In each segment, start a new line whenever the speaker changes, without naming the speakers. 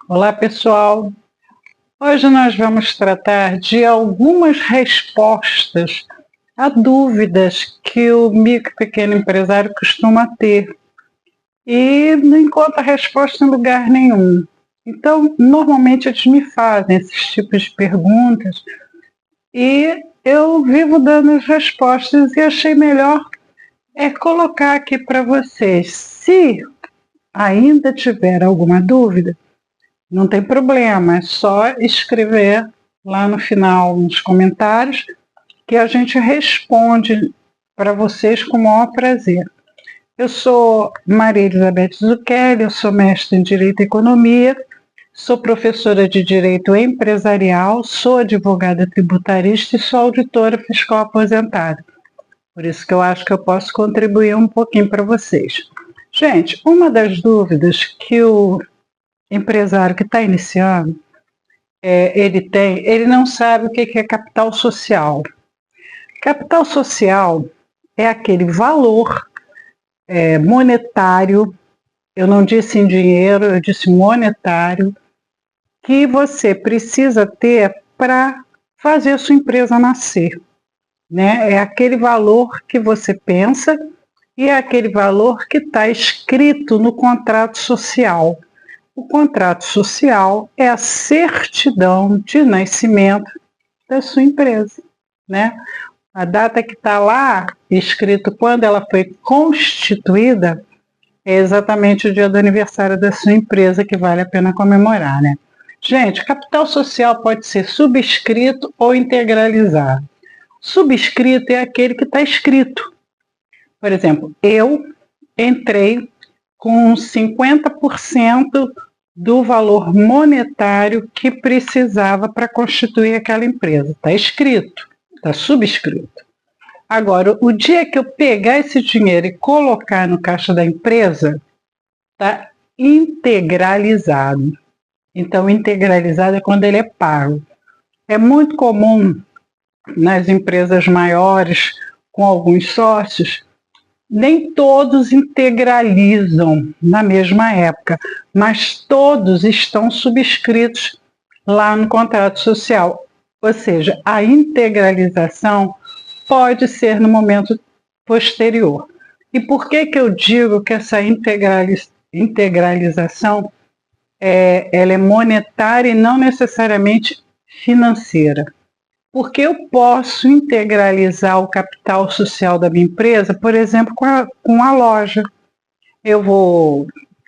Olá, pessoal. Hoje nós vamos tratar de algumas respostas a dúvidas que o micro e pequeno empresário costuma ter e não encontra resposta em lugar nenhum. Então, normalmente eles me fazem esses tipos de perguntas e eu vivo dando as respostas e achei melhor colocar aqui para vocês. Se ainda tiver alguma dúvida, não tem problema, é só escrever lá no final, nos comentários, que a gente responde para vocês com o maior prazer. Eu sou Maria Elizabeth Zucchelli, eu sou mestre em Direito e Economia, sou professora de Direito Empresarial, sou advogada tributarista e sou auditora fiscal aposentada. Por isso que eu acho que eu posso contribuir um pouquinho para vocês. Gente, uma das dúvidas que o empresário que está iniciando, ele não sabe o que é capital social. Capital social é aquele valor monetário, eu não disse em dinheiro, eu disse monetário, que você precisa ter para fazer a sua empresa nascer. Né? É aquele valor que você pensa e é aquele valor que está escrito no contrato social. O contrato social é a certidão de nascimento da sua empresa, né? A data que está lá escrito quando ela foi constituída é exatamente o dia do aniversário da sua empresa, que vale a pena comemorar, né? Gente, capital social pode ser subscrito ou integralizado. Subscrito é aquele que está escrito. Por exemplo, eu entrei com 50% do valor monetário que precisava para constituir aquela empresa. Está escrito, está subscrito. Agora, o dia que eu pegar esse dinheiro e colocar no caixa da empresa, está integralizado. Então, integralizado é quando ele é pago. É muito comum nas empresas maiores, com alguns sócios, nem todos integralizam na mesma época, mas todos estão subscritos lá no contrato social. Ou seja, a integralização pode ser no momento posterior. E por que eu digo que essa integralização ela é monetária e não necessariamente financeira? Porque eu posso integralizar o capital social da minha empresa, por exemplo, com a loja.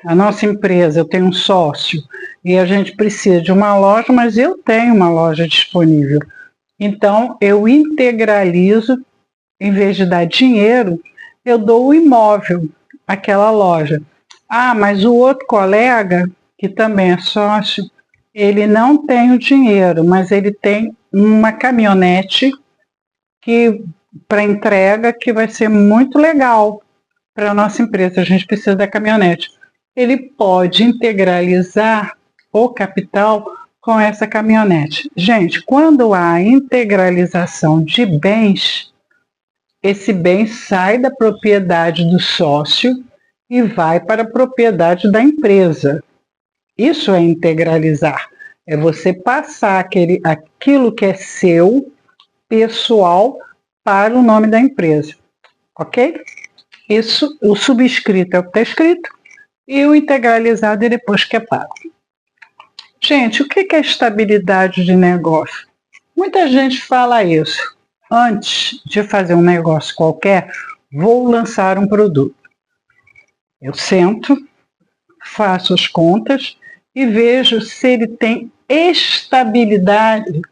A nossa empresa, eu tenho um sócio e a gente precisa de uma loja, mas eu tenho uma loja disponível. Então, eu integralizo, em vez de dar dinheiro, eu dou o imóvel, aquela loja. Ah, mas o outro colega, que também é sócio, ele não tem o dinheiro, mas ele tem uma caminhonete para entrega que vai ser muito legal para a nossa empresa. A gente precisa da caminhonete. Ele pode integralizar o capital com essa caminhonete. Gente, quando há integralização de bens, esse bem sai da propriedade do sócio e vai para a propriedade da empresa. Isso é integralizar. É você passar aquilo que é seu, pessoal, para o nome da empresa. Ok? Isso, o subscrito é o que está escrito e o integralizado é depois que é pago. Gente, o que é estabilidade de negócio? Muita gente fala isso. Antes de fazer um negócio qualquer, vou lançar um produto. Eu sento, faço as contas e vejo se ele tem estabilidade,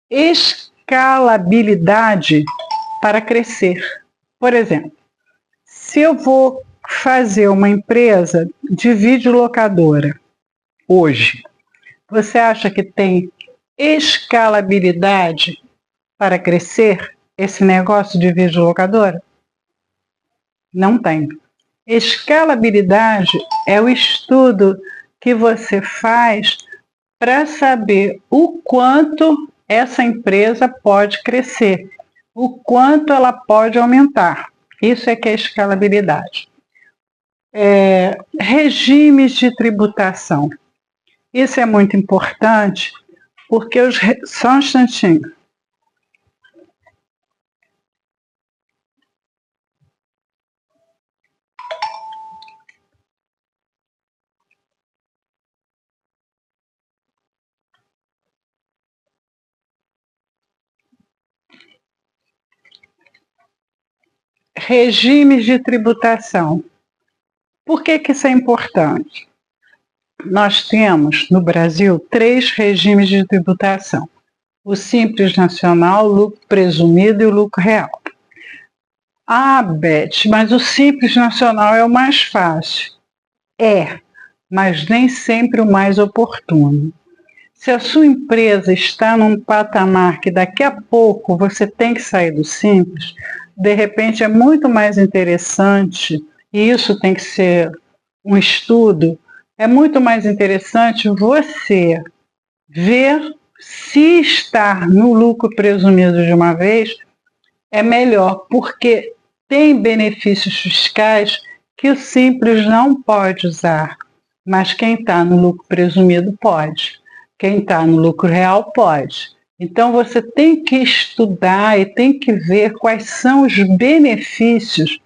escalabilidade para crescer. Por exemplo, se eu vou fazer uma empresa de videolocadora hoje, você acha que tem escalabilidade para crescer esse negócio de videolocadora? Não tem. Escalabilidade é o estudo que você faz para saber o quanto essa empresa pode crescer, o quanto ela pode aumentar. Isso é que é escalabilidade. Regimes de tributação. Isso é muito importante, porque só um instantinho. Regimes de tributação. Por que isso é importante? Nós temos no Brasil 3 regimes de tributação: o Simples Nacional, o lucro presumido e o lucro real. Ah, Beth, mas o Simples Nacional é o mais fácil. É, mas nem sempre o mais oportuno. Se a sua empresa está num patamar que daqui a pouco você tem que sair do Simples, de repente é muito mais interessante, e isso tem que ser um estudo, é muito mais interessante você ver se estar no lucro presumido de uma vez é melhor, porque tem benefícios fiscais que o Simples não pode usar, mas quem está no lucro presumido pode. Quem está no lucro real pode. Então você tem que estudar e tem que ver quais são os benefícios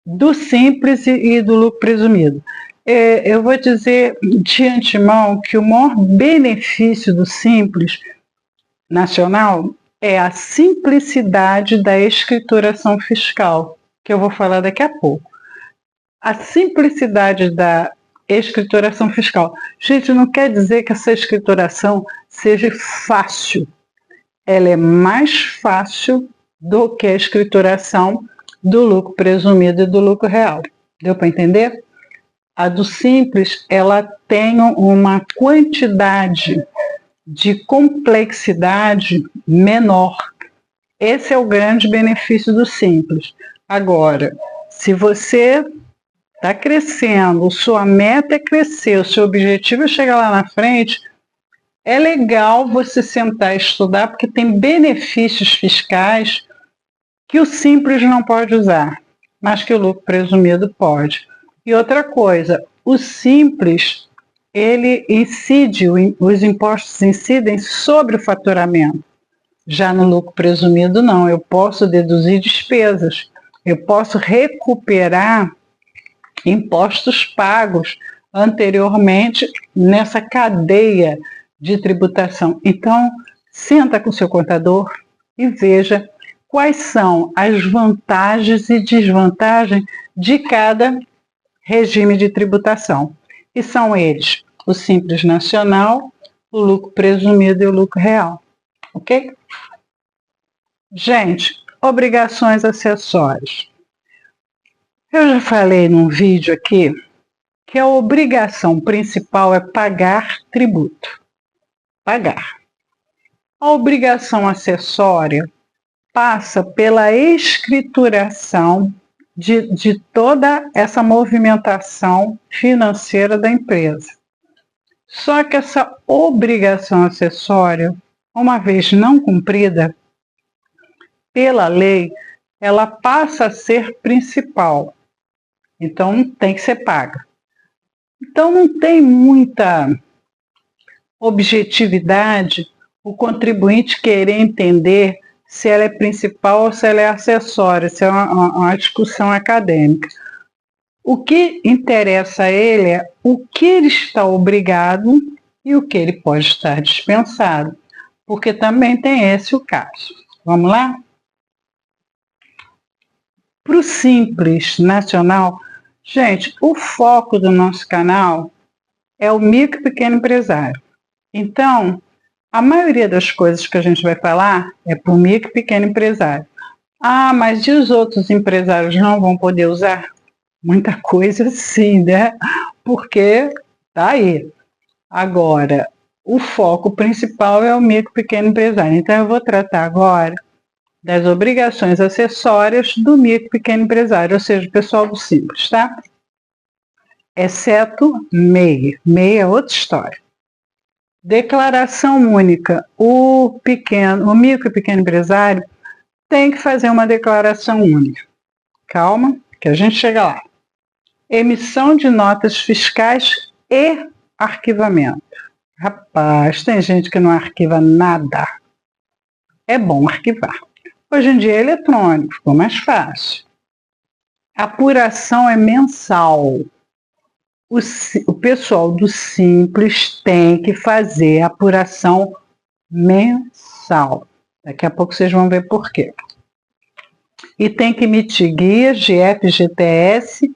do Simples e do lucro presumido. Eu vou dizer de antemão que o maior benefício do Simples Nacional é a simplicidade da escrituração fiscal, que eu vou falar daqui a pouco. A simplicidade da escrituração fiscal. Gente, não quer dizer que essa escrituração seja fácil. Ela é mais fácil do que a escrituração do lucro presumido e do lucro real. Deu para entender? A do Simples, ela tem uma quantidade de complexidade menor. Esse é o grande benefício do Simples. Agora, se você está crescendo, sua meta é crescer, o seu objetivo é chegar lá na frente, é legal você sentar e estudar, porque tem benefícios fiscais que o Simples não pode usar, mas que o lucro presumido pode. E outra coisa, o Simples, ele incide, os impostos incidem sobre o faturamento. Já no lucro presumido, não. Eu posso deduzir despesas, eu posso recuperar impostos pagos anteriormente nessa cadeia de tributação. Então, senta com o seu contador e veja quais são as vantagens e desvantagens de cada regime de tributação. E são eles: o Simples Nacional, o lucro presumido e o lucro real. Ok? Gente, obrigações acessórias. Eu já falei num vídeo aqui que a obrigação principal é pagar tributo. Pagar. A obrigação acessória passa pela escrituração de toda essa movimentação financeira da empresa. Só que essa obrigação acessória, uma vez não cumprida pela lei, ela passa a ser principal. Então, tem que ser paga. Então, não tem muita objetividade o contribuinte querer entender se ela é principal ou se ela é acessória, se é uma discussão acadêmica. O que interessa a ele é o que ele está obrigado e o que ele pode estar dispensado, porque também tem esse o caso. Vamos lá? Para o Simples Nacional, gente, o foco do nosso canal é o micro e pequeno empresário. Então, a maioria das coisas que a gente vai falar é para o micro e pequeno empresário. Ah, mas e os outros empresários não vão poder usar? Muita coisa sim, né? Porque tá aí. Agora, o foco principal é o micro e pequeno empresário. Então, eu vou tratar agora das obrigações acessórias do micro e pequeno empresário, ou seja, o pessoal do Simples, tá? Exceto MEI. MEI é outra história. Declaração única. O micro e pequeno empresário tem que fazer uma declaração única. Calma, que a gente chega lá. Emissão de notas fiscais e arquivamento. Rapaz, tem gente que não arquiva nada. É bom arquivar. Hoje em dia é eletrônico, ficou mais fácil. A apuração é mensal. O pessoal do Simples tem que fazer a apuração mensal. Daqui a pouco vocês vão ver por quê. E tem que emitir guias de FGTS,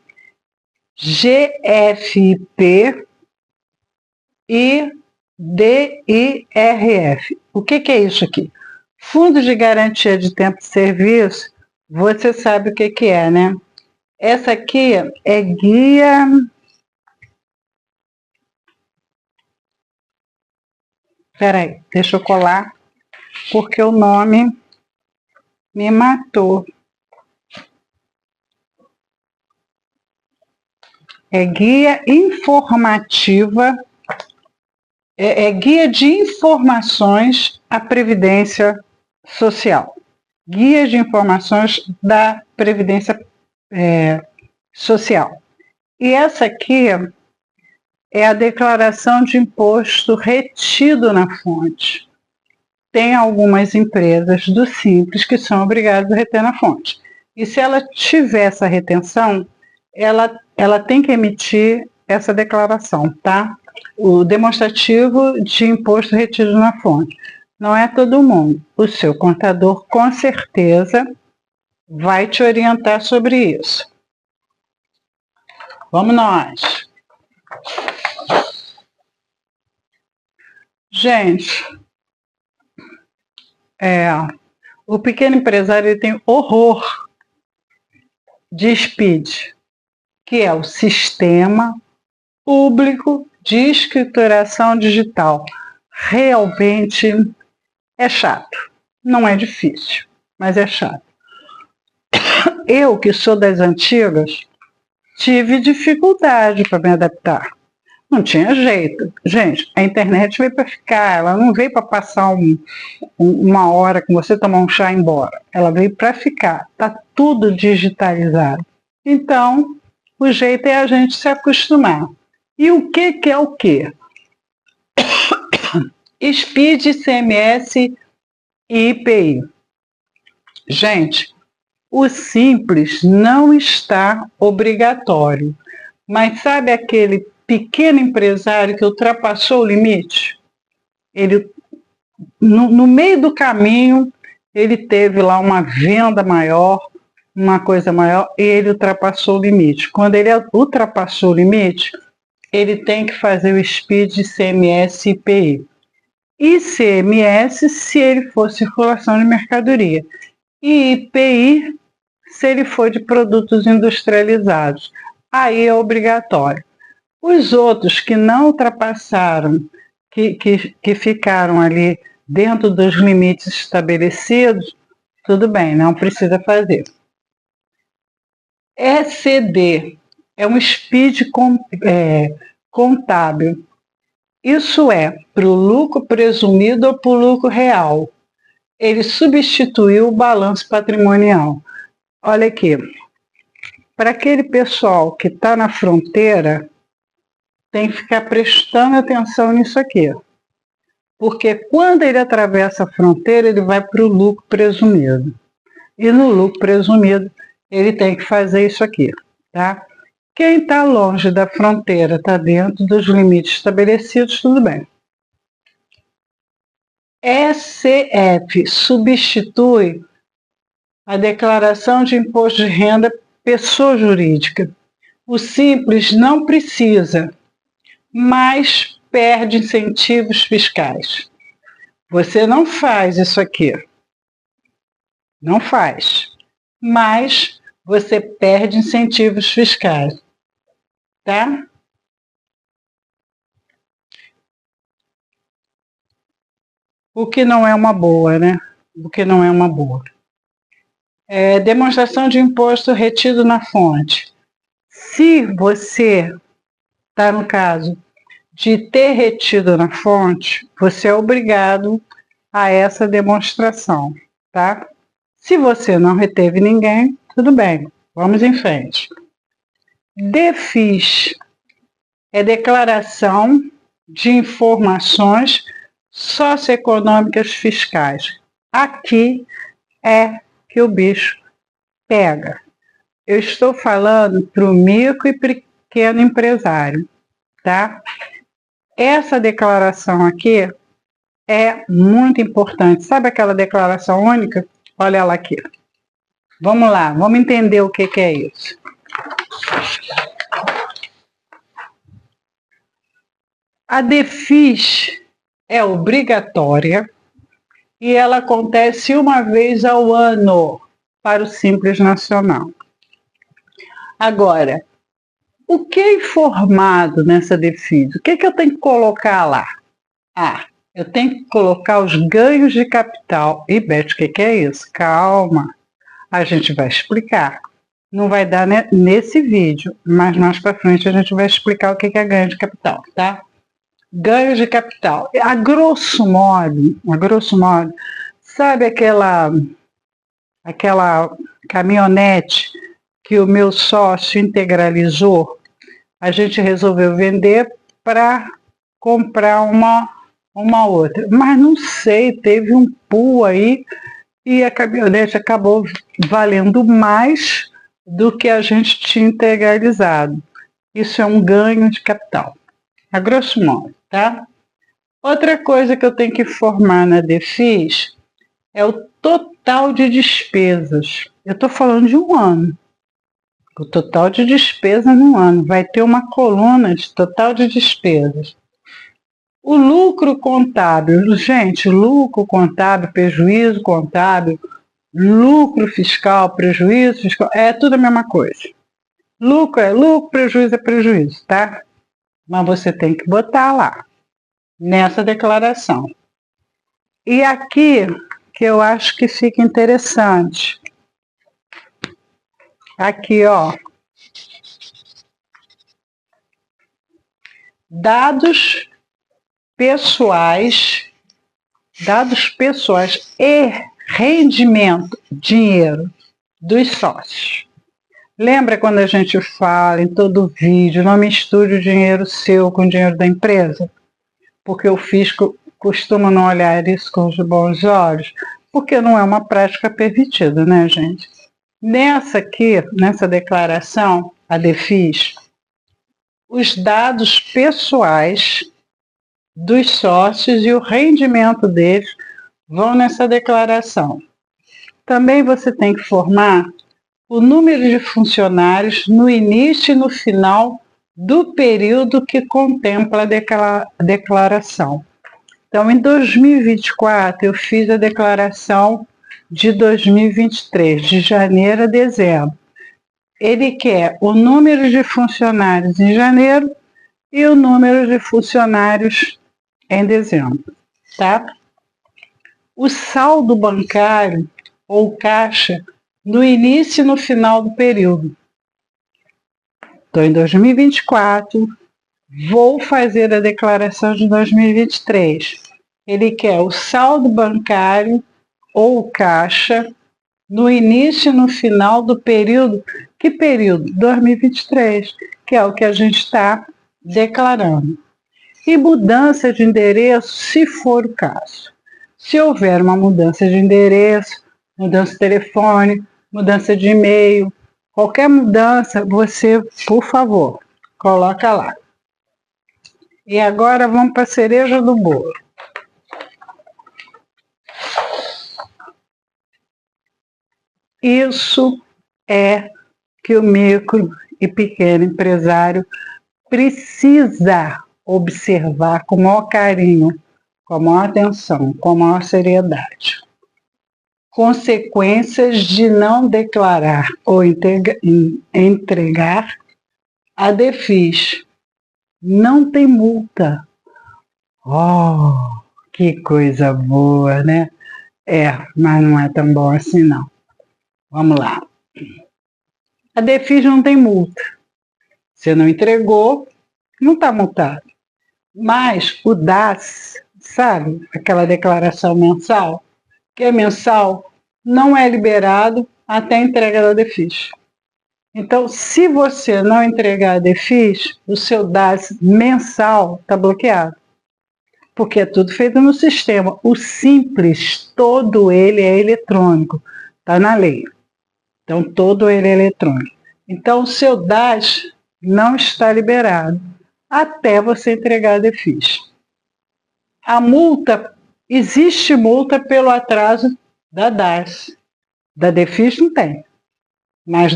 GFIP e DIRF. O que é isso aqui? Fundo de Garantia de Tempo de Serviço, você sabe o que é, né? Essa aqui é guia... Peraí, deixa eu colar, porque o nome me matou. É guia informativa, é guia de informações à Previdência Social. Guia de informações da Previdência Social. E essa aqui é a declaração de imposto retido na fonte. Tem algumas empresas do Simples que são obrigadas a reter na fonte. E se ela tiver essa retenção, ela tem que emitir essa declaração, tá? O demonstrativo de imposto retido na fonte. Não é todo mundo. O seu contador, com certeza, vai te orientar sobre isso. Vamos nós. Gente, o pequeno empresário ele tem horror de SPID, que é o Sistema Público de Escrituração Digital. Realmente é chato. Não é difícil, mas é chato. Eu, que sou das antigas, tive dificuldade para me adaptar. Não tinha jeito. Gente, a internet veio para ficar, ela não veio para passar uma hora com você, tomar um chá e ir embora. Ela veio para ficar. Está tudo digitalizado. Então, o jeito é a gente se acostumar. E o que é o quê? SPID, ICMS e IPI. Gente, o Simples não está obrigatório. Mas sabe aquele pequeno empresário que ultrapassou o limite? Ele, no meio do caminho, ele teve lá uma venda maior, uma coisa maior, e ele ultrapassou o limite. Quando ele ultrapassou o limite, ele tem que fazer o SPID, ICMS e IPI. ICMS, se ele for circulação de mercadoria. E IPI, se ele for de produtos industrializados. Aí é obrigatório. Os outros que não ultrapassaram, que ficaram ali dentro dos limites estabelecidos, tudo bem, não precisa fazer. ECD é um SPID contábil. Isso é para o lucro presumido ou para o lucro real. Ele substituiu o balanço patrimonial. Olha aqui, para aquele pessoal que está na fronteira, tem que ficar prestando atenção nisso aqui. Porque quando ele atravessa a fronteira, ele vai para o lucro presumido. E no lucro presumido, ele tem que fazer isso aqui, tá? Quem está longe da fronteira, está dentro dos limites estabelecidos, tudo bem. ECF substitui a declaração de imposto de renda pessoa jurídica. O Simples não precisa, mas perde incentivos fiscais. Você não faz isso aqui. Não faz. Mas você perde incentivos fiscais. Tá? O que não é uma boa, né? O que não é uma boa. Demonstração de imposto retido na fonte. Se você está no caso de ter retido na fonte, você é obrigado a essa demonstração, tá? Se você não reteve ninguém, tudo bem, vamos em frente. DEFIS é declaração de informações socioeconômicas fiscais. Aqui é que o bicho pega. Eu estou falando para o micro e pequeno empresário, tá? Essa declaração aqui é muito importante. Sabe aquela declaração única? Olha ela aqui. Vamos lá, vamos entender o que é isso. A DEFIS é obrigatória e ela acontece uma vez ao ano para o Simples Nacional. Agora, o que é informado nessa DEFIS? O que eu tenho que colocar lá? Eu tenho que colocar os ganhos de capital. E Beth, o que é isso? Calma, a gente vai explicar. Não vai dar nesse vídeo, mas mais para frente a gente vai explicar o que é ganho de capital, tá? Ganho de capital. A grosso modo, sabe aquela caminhonete que o meu sócio integralizou? A gente resolveu vender para comprar uma outra. Mas não sei, teve um pool aí e a caminhonete acabou valendo mais do que a gente tinha integralizado. Isso é um ganho de capital, a grosso modo, tá? Outra coisa que eu tenho que informar na DEFIS é o total de despesas. Eu estou falando de um ano. O total de despesas no ano. Vai ter uma coluna de total de despesas. O lucro contábil, gente, lucro contábil, prejuízo contábil, lucro fiscal, prejuízo fiscal, é tudo a mesma coisa. Lucro é lucro, prejuízo é prejuízo, tá? Mas você tem que botar lá, nessa declaração. E aqui, que eu acho que fica interessante. Aqui, ó. Dados pessoais e rendimento, dinheiro dos sócios. Lembra quando a gente fala em todo vídeo, não misture o dinheiro seu com o dinheiro da empresa? Porque o fisco costuma não olhar isso com os bons olhos, porque não é uma prática permitida, né, gente? Nessa declaração, a DEFIS, os dados pessoais dos sócios e o rendimento deles vão nessa declaração. Também você tem que formar o número de funcionários no início e no final do período que contempla a declaração. Então, em 2024, eu fiz a declaração de 2023, de janeiro a dezembro. Ele quer o número de funcionários em janeiro e o número de funcionários em dezembro, tá? O saldo bancário ou caixa no início e no final do período. Estou em 2024, vou fazer a declaração de 2023. Ele quer o saldo bancário ou caixa no início e no final do período. Que período? 2023, que é o que a gente está declarando. E mudança de endereço, se for o caso. Se houver uma mudança de endereço, mudança de telefone, mudança de e-mail, qualquer mudança, você, por favor, coloca lá. E agora vamos para a cereja do bolo. Isso é que o micro e pequeno empresário precisa observar com maior carinho, com maior atenção, com maior seriedade. Consequências de não declarar ou entregar a DEFIS. Não tem multa. Oh, que coisa boa, né? Mas não é tão bom assim, não. Vamos lá. A DEFIS não tem multa. Você não entregou, não está multado. Mas o DAS, sabe, aquela declaração mensal, que é mensal, não é liberado até a entrega da DEFIS. Então, se você não entregar a DEFIS, o seu DAS mensal está bloqueado. Porque é tudo feito no sistema. O Simples, todo ele é eletrônico. Está na lei. Então, todo ele é eletrônico. Então, o seu DAS não está liberado até você entregar a DEFIS. A multa, existe multa pelo atraso da DAS. Da DEFIS não tem, mas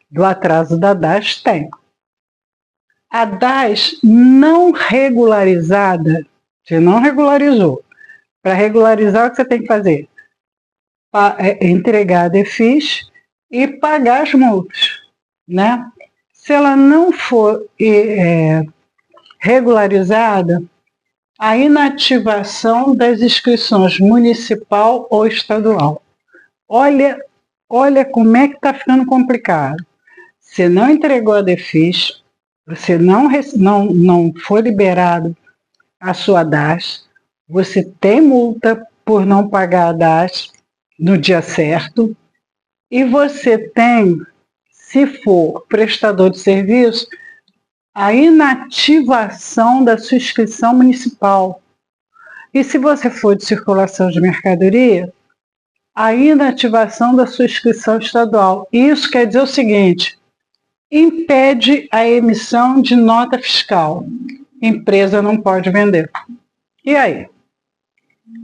do atraso da DAS tem. A DAS não regularizada, você não regularizou. Para regularizar, o que você tem que fazer? Entregar a DEFIS e pagar as multas, né? Se ela não for regularizada, a inativação das inscrições municipal ou estadual. Olha como é que está ficando complicado. Você não entregou a DEFIS, você não foi liberado a sua DAS, você tem multa por não pagar a DAS no dia certo, e você tem, se for prestador de serviço, a inativação da sua inscrição municipal. E se você for de circulação de mercadoria, a inativação da sua inscrição estadual. Isso quer dizer o seguinte: impede a emissão de nota fiscal. Empresa não pode vender. E aí?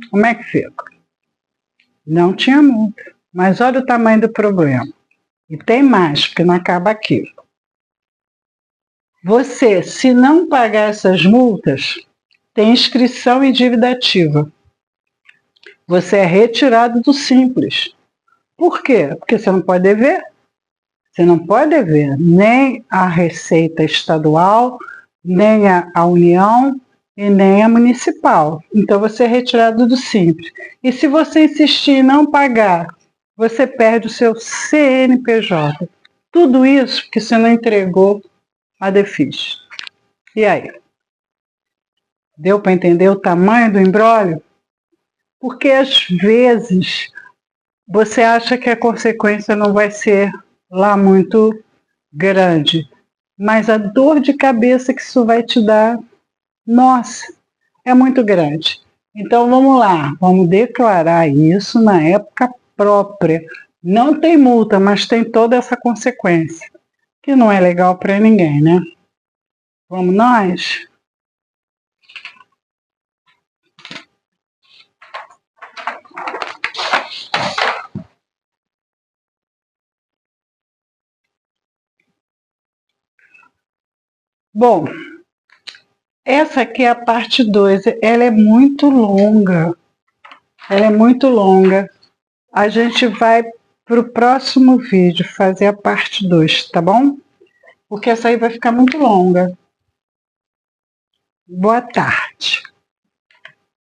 Como é que fica? Não tinha multa. Mas olha o tamanho do problema. E tem mais, porque não acaba aqui. Você, se não pagar essas multas, tem inscrição e dívida ativa. Você é retirado do Simples. Por quê? Porque você não pode dever. Você não pode dever nem a Receita Estadual, nem a União e nem a Municipal. Então você é retirado do Simples. E se você insistir em não pagar, você perde o seu CNPJ. Tudo isso porque você não entregou a DEFIS. E aí? Deu para entender o tamanho do imbróglio? Porque às vezes você acha que a consequência não vai ser lá muito grande, mas a dor de cabeça que isso vai te dar, nossa, é muito grande. Então vamos lá, vamos declarar isso na época própria. Não tem multa, mas tem toda essa consequência, que não é legal para ninguém, né? Vamos nós? Bom, essa aqui é a parte 2. Ela é muito longa. Ela é muito longa. A gente vai para o próximo vídeo fazer a parte 2, tá bom? Porque essa aí vai ficar muito longa. Boa tarde.